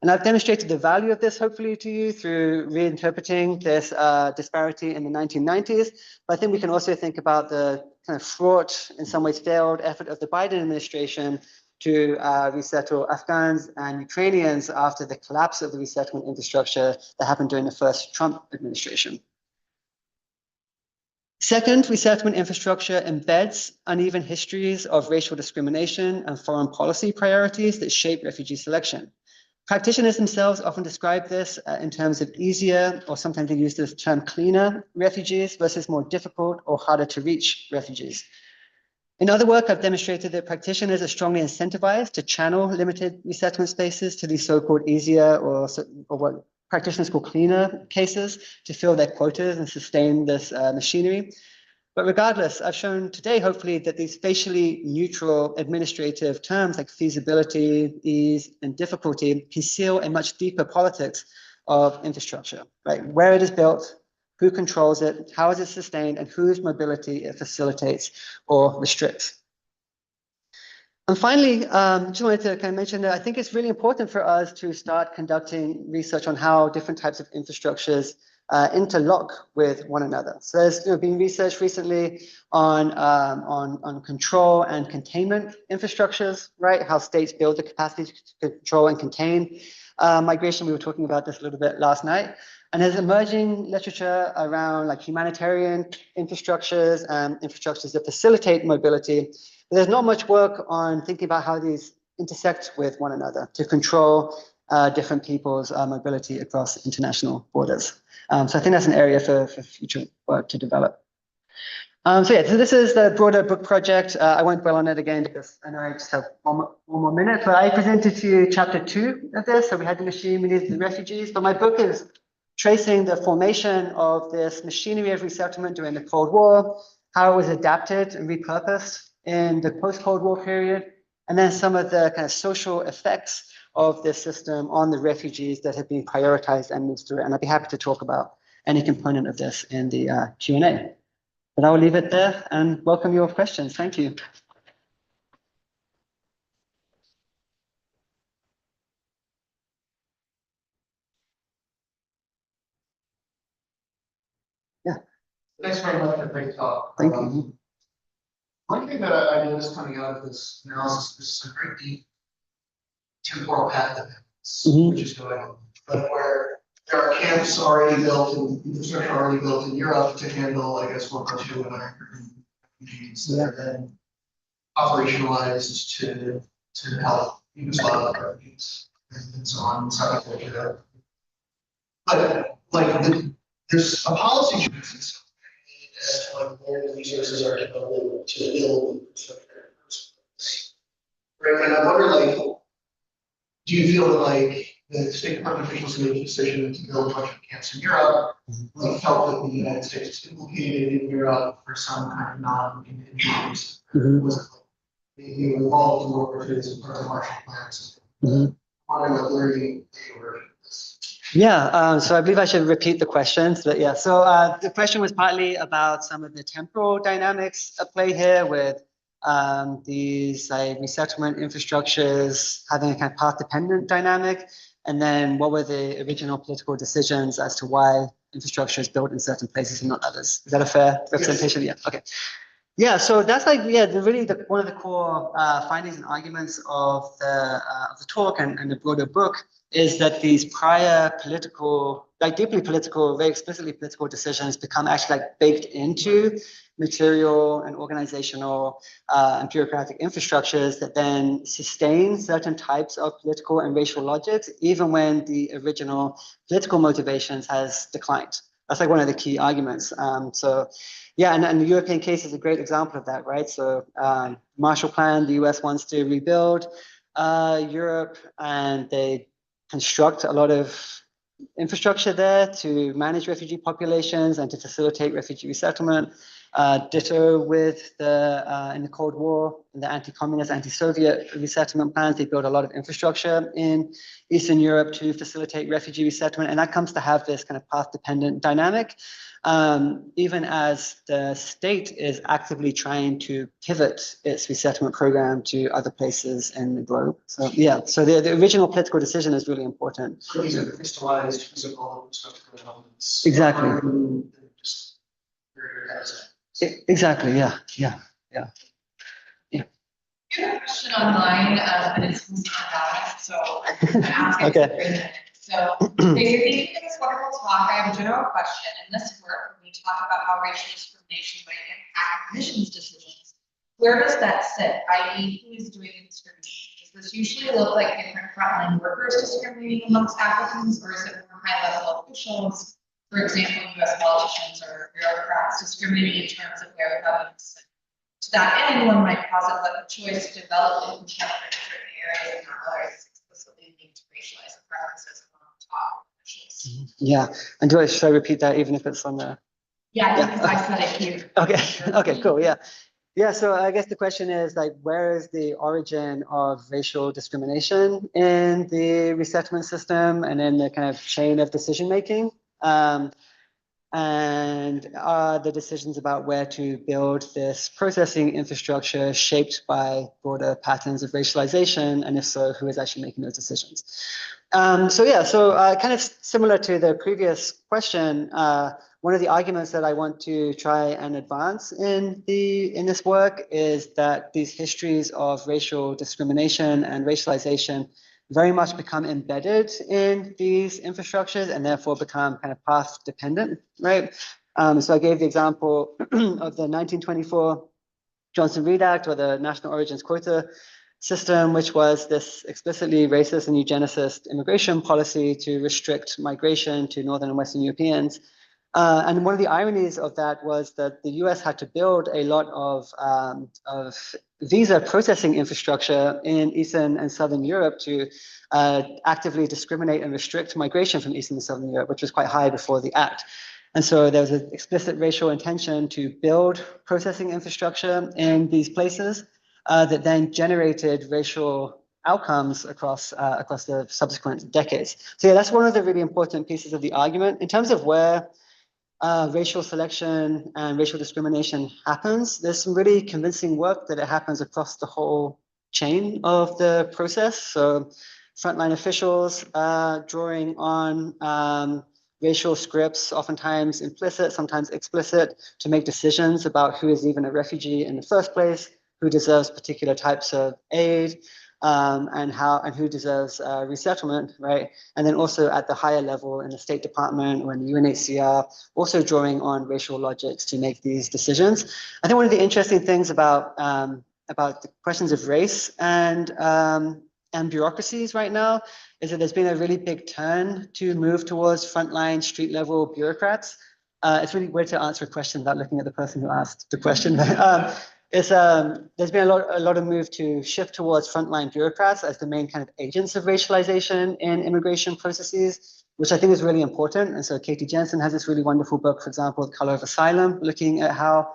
And I've demonstrated the value of this, hopefully, to you through reinterpreting this disparity in the 1990s. But I think we can also think about the kind of fraught, in some ways failed effort of the Biden administration to resettle Afghans and Ukrainians after the collapse of the resettlement infrastructure that happened during the first Trump administration. Second, resettlement infrastructure embeds uneven histories of racial discrimination and foreign policy priorities that shape refugee selection. Practitioners themselves often describe this in terms of easier, or sometimes they use the term cleaner refugees versus more difficult or harder to reach refugees. In other work, I've demonstrated that practitioners are strongly incentivized to channel limited resettlement spaces to these so-called easier or what practitioners call cleaner cases to fill their quotas and sustain this machinery. But regardless, I've shown today, hopefully, that these spatially neutral administrative terms like feasibility, ease, and difficulty conceal a much deeper politics of infrastructure, right? Where it is built, who controls it, how is it sustained, and whose mobility it facilitates or restricts. And finally, just wanted to kind of mention that I think it's really important for us to start conducting research on how different types of infrastructures interlock with one another. So there's been research recently on control and containment infrastructures, right? How states build the capacity to control and contain migration. We were talking about this a little bit last night. And there's emerging literature around like humanitarian infrastructures and infrastructures that facilitate mobility. But there's not much work on thinking about how these intersect with one another to control different people's mobility across international borders. So I think that's an area for future work to develop. So this is the broader book project. I won't dwell on it again because I know I just have one more minute, but I presented to you chapter 2 of this. So we had the machine, we needed the refugees, but my book is tracing the formation of this machinery of resettlement during the Cold War, how it was adapted and repurposed in the post-Cold War period, and then some of the kind of social effects of this system on the refugees that have been prioritized and moved through it. And I'd be happy to talk about any component of this in the Q&A. But I will leave it there and welcome your questions. Thank you. Yeah. Thanks very much for a great talk. Thank you. One thing that I noticed coming out of this analysis is a great deep temporal path of which is going on. But where there are camps already built and infrastructure already built in Europe to handle, I guess, 1.2 and 100 refugees that are then operationalized to help Yugoslav refugees and so on and so forth. But like there's a policy choice as to like where the resources are developed to build infrastructure. Right, and I wonder, like, do you feel that like the State Department officials made the decision to build a bunch of camps in Europe, like felt that the United States was implicated in Europe for some kind of non-Indian reason? Was they were involved in World War II as part of the Marshall Plan? Wondering what where you were. Yeah, so I believe I should repeat the questions, but yeah, so the question was partly about some of the temporal dynamics at play here with these resettlement infrastructures having a kind of path-dependent dynamic, and then what were the original political decisions as to why infrastructure is built in certain places and not others. Is that a fair representation? Yes. Yeah, okay. Yeah, so that's like, yeah, one of the core findings and arguments of the talk and the broader book is that these prior political, like deeply political, very explicitly political decisions become actually like baked into material and organizational and bureaucratic infrastructures that then sustain certain types of political and racial logics, even when the original political motivations has declined. That's like one of the key arguments. So yeah, and the European case is a great example of that, right? So Marshall Plan, the US wants to rebuild Europe, and they construct a lot of infrastructure there to manage refugee populations and to facilitate refugee resettlement. Ditto with in the Cold War, the anti-communist, anti-Soviet resettlement plans. They built a lot of infrastructure in Eastern Europe to facilitate refugee resettlement, and that comes to have this kind of path-dependent dynamic, even as the state is actively trying to pivot its resettlement program to other places in the globe. So yeah, so the original political decision is really important. So these are crystallized physical structural elements. Exactly. Exactly. Yeah. You have a question online, and it's from Scott, so I'm asking Okay. for 3 minutes. So basically, in this wonderful talk, I have a general question. In this work, when we talk about how racial discrimination might impact admissions decisions, where does that sit? I.e., who is doing the discrimination? Does this usually look like different frontline workers discriminating amongst applicants, or is it more high-level officials? For example, U.S. politicians or bureaucrats discriminating in terms of where governments sit. To that end, one might posit that the choice to develop infrastructure in certain areas and not others is explicitly linked to racialized preferences among top racialist. Yeah, and should I repeat that even if it's on the? Yeah, Yeah, because I said it here. Okay, okay, cool, yeah. Yeah, so I guess the question is like, where is the origin of racial discrimination in the resettlement system and in the kind of chain of decision making? And are the decisions about where to build this processing infrastructure shaped by broader patterns of racialization? And if so, who is actually making those decisions? So kind of similar to the previous question, one of the arguments that I want to try and advance in this work is that these histories of racial discrimination and racialization very much become embedded in these infrastructures and therefore become kind of path dependent, right? So I gave the example of the 1924 Johnson-Reed Act, or the National Origins Quota system, which was this explicitly racist and eugenicist immigration policy to restrict migration to Northern and Western Europeans. And one of the ironies of that was that the US had to build a lot of visa processing infrastructure in Eastern and Southern Europe to actively discriminate and restrict migration from Eastern and Southern Europe, which was quite high before the act. And so there was an explicit racial intention to build processing infrastructure in these places that then generated racial outcomes across the subsequent decades. So yeah, that's one of the really important pieces of the argument. In terms of where racial selection and racial discrimination happens, there's some really convincing work that it happens across the whole chain of the process. So frontline officials drawing on racial scripts, oftentimes implicit, sometimes explicit, to make decisions about who is even a refugee in the first place, who deserves particular types of aid, and who deserves resettlement, right? And then also at the higher level in the State Department or in the UNHCR, also drawing on racial logics to make these decisions. I think one of the interesting things about the questions of race and bureaucracies right now is that there's been a really big turn to move towards frontline street level bureaucrats. It's really weird to answer a question without looking at the person who asked the question. There's been a lot of move to shift towards frontline bureaucrats as the main kind of agents of racialization in immigration processes, which I think is really important. And so Katie Jensen has this really wonderful book, for example, The Color of Asylum, looking at how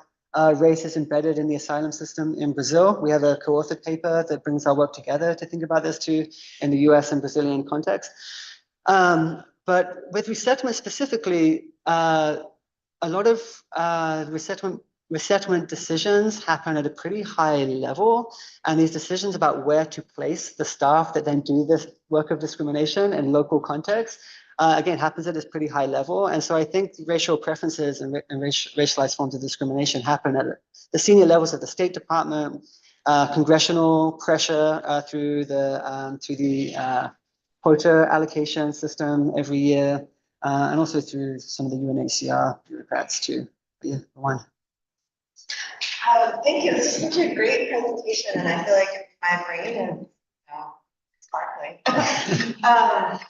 race is embedded in the asylum system in Brazil. We have a co-authored paper that brings our work together to think about this too in the US and Brazilian context. But with resettlement specifically, a lot of resettlement decisions happen at a pretty high level, and these decisions about where to place the staff that then do this work of discrimination in local context, again, happens at this pretty high level. And so I think racial preferences and racialized forms of discrimination happen at the senior levels of the State Department, congressional pressure through the quota allocation system every year, and also through some of the UNHCR bureaucrats too. Yeah, one. Thank you. This is such a great presentation, and I feel like my brain is sparkling. I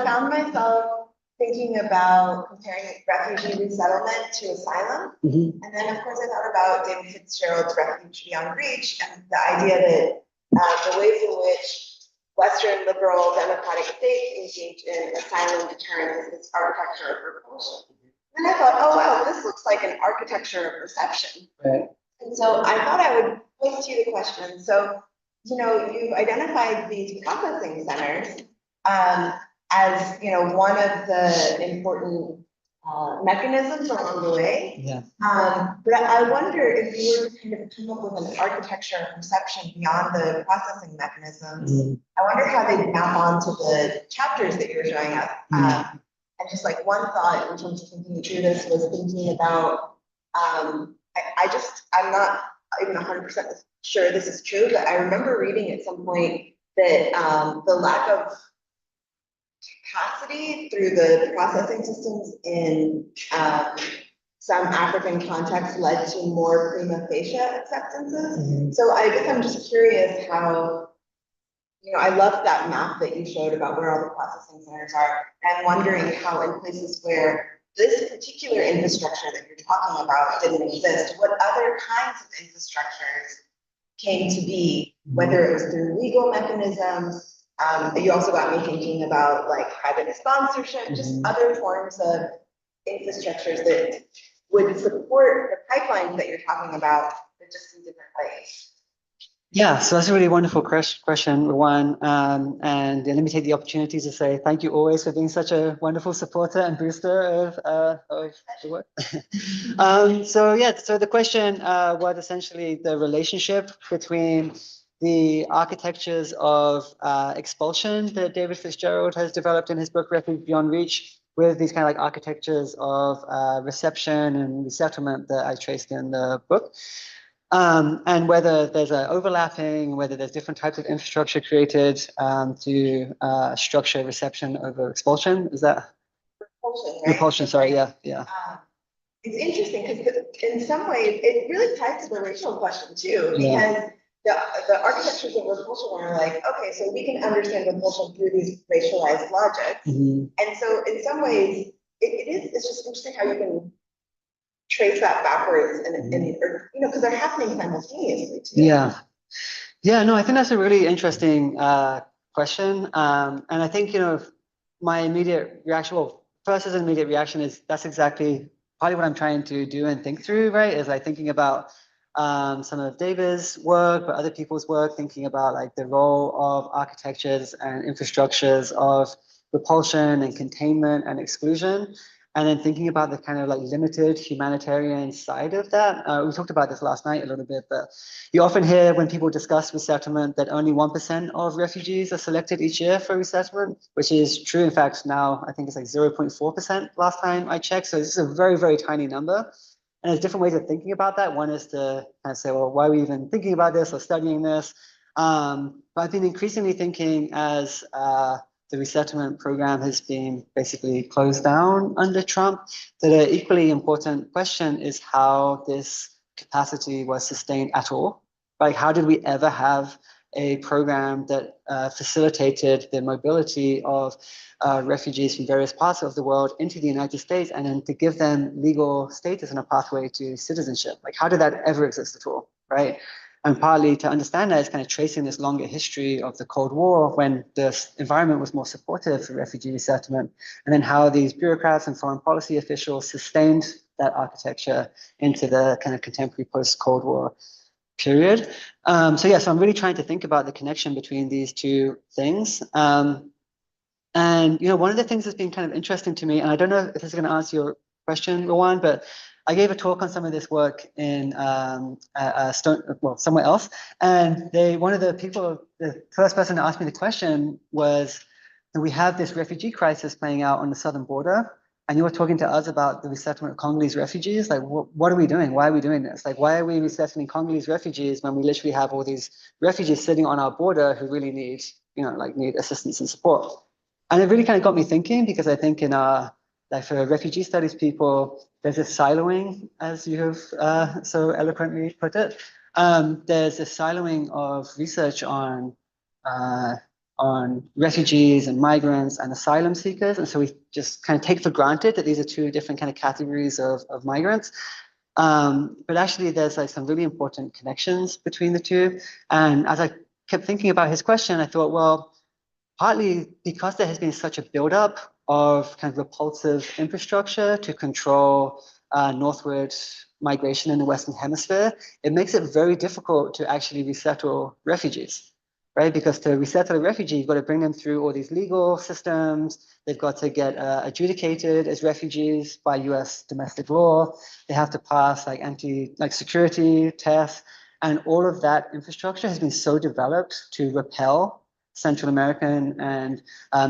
found myself thinking about comparing refugee resettlement to asylum. Mm-hmm. And then, of course, I thought about David Fitzgerald's Refuge Beyond Reach and the idea that the ways in which Western liberal democratic states engage in asylum deterrence is architecture of repulsion. And I thought, oh, wow, this looks like an architecture of reception. Right. And so I thought I would pose to you the question. So, you've identified these processing centers as, one of the important mechanisms along the way. Yeah. But I wonder if you were to kind of come up with an architecture of reception beyond the processing mechanisms, I wonder how they map onto the chapters that you're showing us. And just like one thought in terms of thinking through this was thinking about, I'm not even 100% sure this is true, but I remember reading at some point that the lack of capacity through the processing systems in some African contexts led to more prima facie acceptances. So I guess I'm just curious how, I love that map that you showed about where all the processing centers are, and wondering how in places where this particular infrastructure that you're talking about didn't exist, what other kinds of infrastructures came to be, whether it was through legal mechanisms, You also got me thinking about like private sponsorship, just other forms of infrastructures that would support the pipelines that you're talking about, but just in different ways. Yeah, so that's a really wonderful question, Juan. And let me take the opportunity to say thank you always for being such a wonderful supporter and booster of the work. So the question was essentially the relationship between the architectures of expulsion that David Fitzgerald has developed in his book Refuge Beyond Reach with these kind of like architectures of reception and resettlement that I traced in the book. And whether there's an overlapping, whether there's different types of infrastructure created to structure reception over expulsion. Is that? Repulsion, right? Repulsion, sorry, yeah. It's interesting because in some ways, it really ties to the racial question too, Yeah. because the architectures of repulsion are like, okay, so we can understand repulsion through these racialized logics. And so in some ways, it's just interesting how you can trace that backwards and or, you know, because they're happening simultaneously too. Yeah, no, I think that's a really interesting question. And I think, you know, my immediate reaction, well, first as an immediate reaction is that's exactly probably what I'm trying to do and think through, right? Is like thinking about some of David's work, but other people's work, thinking about like the role of architectures and infrastructures of repulsion and containment and exclusion. And then thinking about the kind of like limited humanitarian side of that. We talked about this last night a little bit, but you often hear when people discuss resettlement that only 1% of refugees are selected each year for resettlement, which is true. In fact, now I think it's like 0.4% last time I checked. So this is a very, very tiny number. And there's different ways of thinking about that. One is to kind of say, well, why are we even thinking about this or studying this? But I've been increasingly thinking as the resettlement program has been basically closed down under Trump, that an equally important question is how this capacity was sustained at all. Like, how did we ever have a program that facilitated the mobility of refugees from various parts of the world into the United States and then to give them legal status and a pathway to citizenship? Like, how did that ever exist at all, right? And partly to understand that is kind of tracing this longer history of the Cold War when the environment was more supportive for refugee resettlement, and then how these bureaucrats and foreign policy officials sustained that architecture into the kind of contemporary post-Cold War period. So I'm really trying to think about the connection between these two things. And, you know, one of the things that's been kind of interesting to me, and I don't know if this is going to answer your question, Rowan, but I gave a talk on some of this work in somewhere else. And one of the people, the first person to ask me the question was, we have this refugee crisis playing out on the southern border. And you were talking to us about the resettlement of Congolese refugees. Like, what are we doing? Why are we doing this? Like, why are we resettling Congolese refugees when we literally have all these refugees sitting on our border who really need, you know, like need assistance and support? And it really kind of got me thinking, because I think in like for refugee studies people, there's a siloing, as you have so eloquently put it. There's a siloing of research on refugees and migrants and asylum seekers. And so we just kind of take for granted that these are two different kind of categories of migrants. But actually there's like some really important connections between the two. And as I kept thinking about his question, I thought, well, partly because there has been such a buildup of kind of repulsive infrastructure to control northward migration in the Western Hemisphere, it makes it very difficult to actually resettle refugees, right? Because to resettle a refugee, you've got to bring them through all these legal systems. They've got to get adjudicated as refugees by US domestic law. They have to pass like security tests. And all of that infrastructure has been so developed to repel Central American and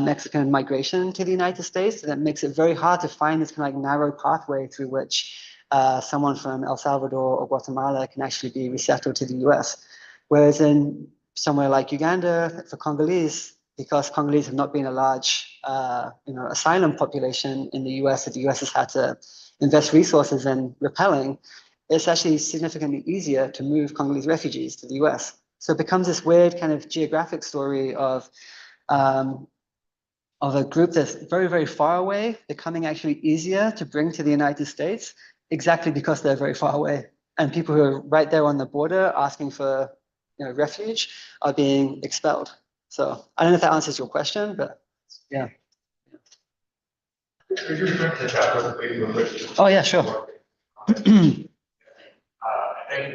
Mexican migration to the United States, that makes it very hard to find this kind of like narrow pathway through which someone from El Salvador or Guatemala can actually be resettled to the US. Whereas in somewhere like Uganda, for Congolese, because Congolese have not been a large asylum population in the US that the US has had to invest resources in repelling, it's actually significantly easier to move Congolese refugees to the US. So it becomes this weird kind of geographic story of a group that's very, very far away, becoming actually easier to bring to the United States, exactly because they're very far away. And people who are right there on the border asking for refuge are being expelled. So I don't know if that answers your question, but yeah. Could you return to the chapter, please, real quick? Oh, yeah, sure. Thank you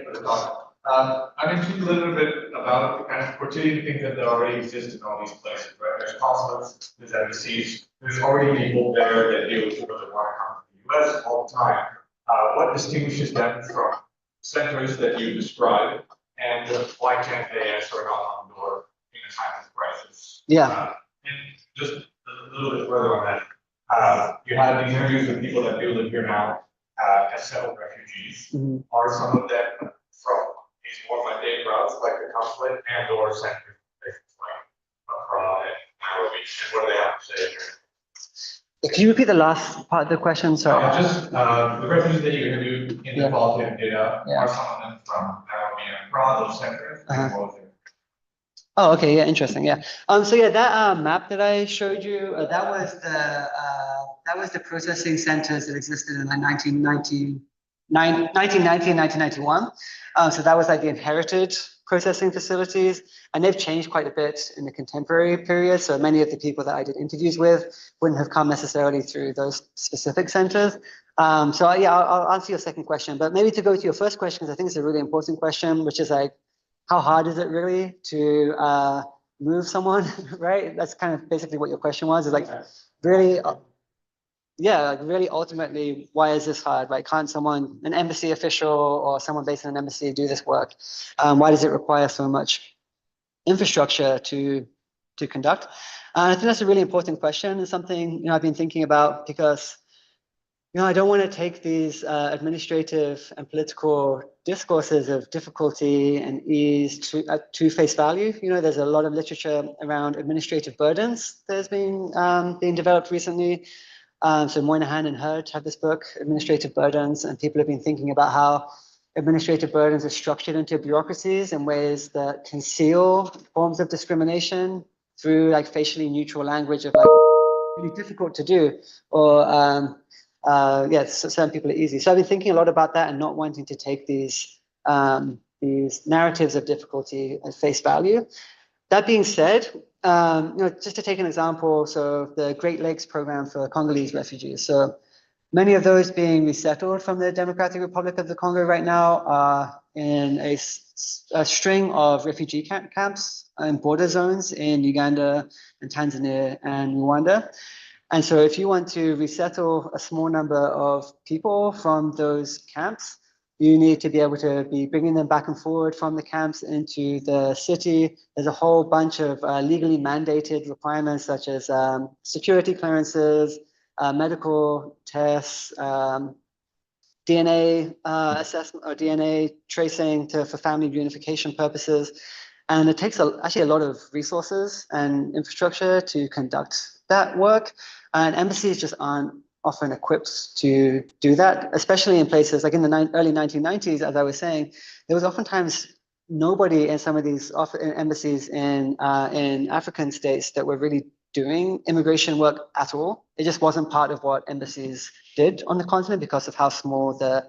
for the talk. I'm intrigued a little bit about the kind of quotidian things that already exist in all these places, right? There's consulates, there's embassies, there's already people there that deal with whether they want to come to the US all the time. What distinguishes them from centers that you described, and why can't they answer a knock on the door in a time of crisis? Yeah. And just a little bit further on that, you had these interviews with people that do live here now, as settled refugees. Mhm. Are some of them from these more mundane routes like the consulate and or centers like Accra and Nairobi, and what do they have to say here? Can you repeat the last part of the question? Sorry. Just the refugees that you interviewed in the Yeah. qualitative data, Yeah. are some of them from Nairobi and Accra, those centers? And what was it? Oh, okay, yeah, interesting, yeah. So yeah, that map that I showed you, that was the processing centers that existed in like 1990 and 1991. So that was like the inherited processing facilities, and they've changed quite a bit in the contemporary period. So many of the people that I did interviews with wouldn't have come necessarily through those specific centers. So yeah, I'll answer your second question, but maybe to go to your first question, because I think it's a really important question, which is like, how hard is it really to move someone, right? That's kind of basically what your question was, is like, really, yeah, like really ultimately, why is this hard, right? Can't someone, an embassy official or someone based in an embassy do this work? Why does it require so much infrastructure to conduct? And I think that's a really important question, and something, I've been thinking about, because I don't want to take these administrative and political discourses of difficulty and ease to face value. There's a lot of literature around administrative burdens that has been being developed recently. So Moynihan and Hurd have this book, Administrative Burdens, and people have been thinking about how administrative burdens are structured into bureaucracies in ways that conceal forms of discrimination through like facially neutral language of like really difficult to do, or certain people are easy. So I've been thinking a lot about that and not wanting to take these narratives of difficulty at face value. That being said, just to take an example, so the Great Lakes program for Congolese refugees. So many of those being resettled from the Democratic Republic of the Congo right now are in a string of refugee camps and border zones in Uganda and Tanzania and Rwanda. And so if you want to resettle a small number of people from those camps, you need to be able to be bringing them back and forward from the camps into the city. There's a whole bunch of legally mandated requirements, such as security clearances, medical tests, DNA assessment or DNA tracing for family reunification purposes. And it takes actually a lot of resources and infrastructure to conduct that work. And embassies just aren't often equipped to do that, especially in places like in the early 1990s, as I was saying, there was oftentimes nobody in some of these embassies in African states that were really doing immigration work at all. It just wasn't part of what embassies did on the continent because of how small the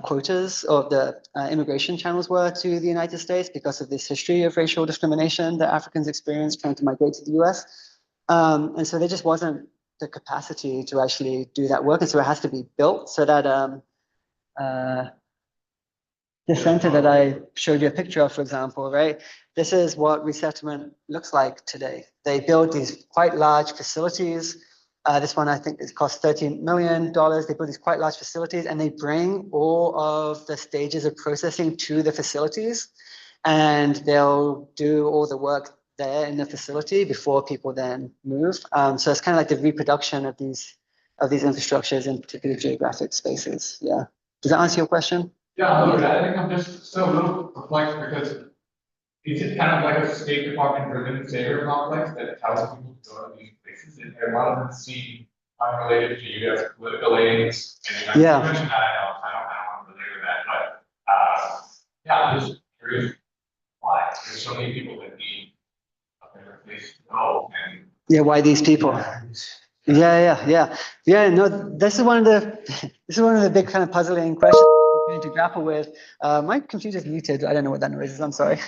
quotas of the immigration channels were to the United States, because of this history of racial discrimination that Africans experienced trying to migrate to the US. And so there just wasn't the capacity to actually do that work. And so it has to be built so that the center that I showed you a picture of, for example, right? This is what resettlement looks like today. They build these quite large facilities. This one, I think, it cost $13 million. They build these quite large facilities, and they bring all of the stages of processing to the facilities, and they'll do all the work there in the facility before people then move. So it's kind of like the reproduction of these infrastructures in particular geographic spaces. Yeah. Does that answer your question? Yeah, a little bit. I think I'm just still a little perplexed because is it kind of like a State Department driven savior complex that tells people to go to these places, and a lot of them seem unrelated to you guys' political aims? And Yeah. You mentioned that, I don't want to belabor that, but yeah, I'm just curious why there's so many people that need a better place to go. And yeah, why these people? Yeah. No, this is one of the big kind of puzzling questions we're trying to grapple with. My computer's muted. I don't know what that noise is. I'm sorry.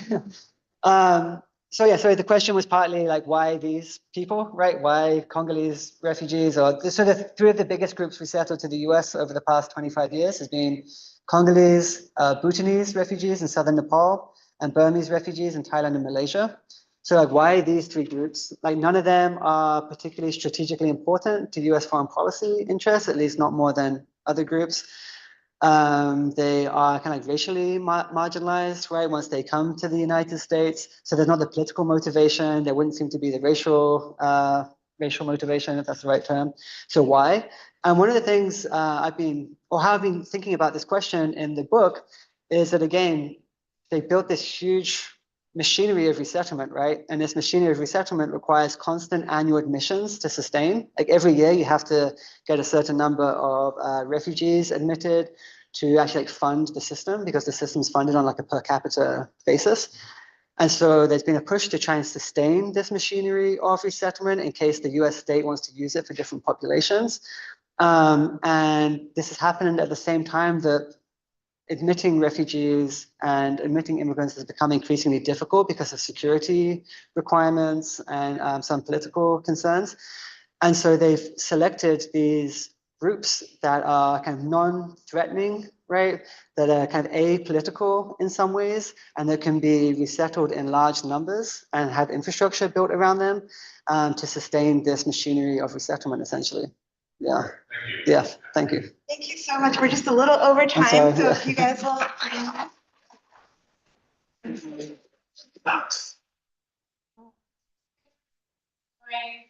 So yeah, so the question was partly like, why these people, right? Why Congolese refugees, or so the three of the biggest groups resettled to the US over the past 25 years has been Congolese, Bhutanese refugees in southern Nepal, and Burmese refugees in Thailand and Malaysia. So like, why these three groups? Like, none of them are particularly strategically important to US foreign policy interests, at least not more than other groups. They are kind of like racially marginalized, right? Once they come to the United States, so there's not the political motivation. There wouldn't seem to be the racial motivation, if that's the right term. So why? And one of the things how I've been thinking about this question in the book is that, again, they built this huge machinery of resettlement, right? And this machinery of resettlement requires constant annual admissions to sustain. Like, every year you have to get a certain number of refugees admitted to actually like fund the system, because the system's funded on like a per capita basis. And so there's been a push to try and sustain this machinery of resettlement in case the US state wants to use it for different populations. And this has happened at the same time that admitting refugees and admitting immigrants has become increasingly difficult because of security requirements and some political concerns. And so they've selected these groups that are kind of non-threatening, right? That are kind of apolitical in some ways, and that can be resettled in large numbers and have infrastructure built around them to sustain this machinery of resettlement, essentially. Yeah. Thank you. Yeah. Thank you. Thank you so much. We're just a little over I'm time, sorry, so yeah. if you guys will. Right.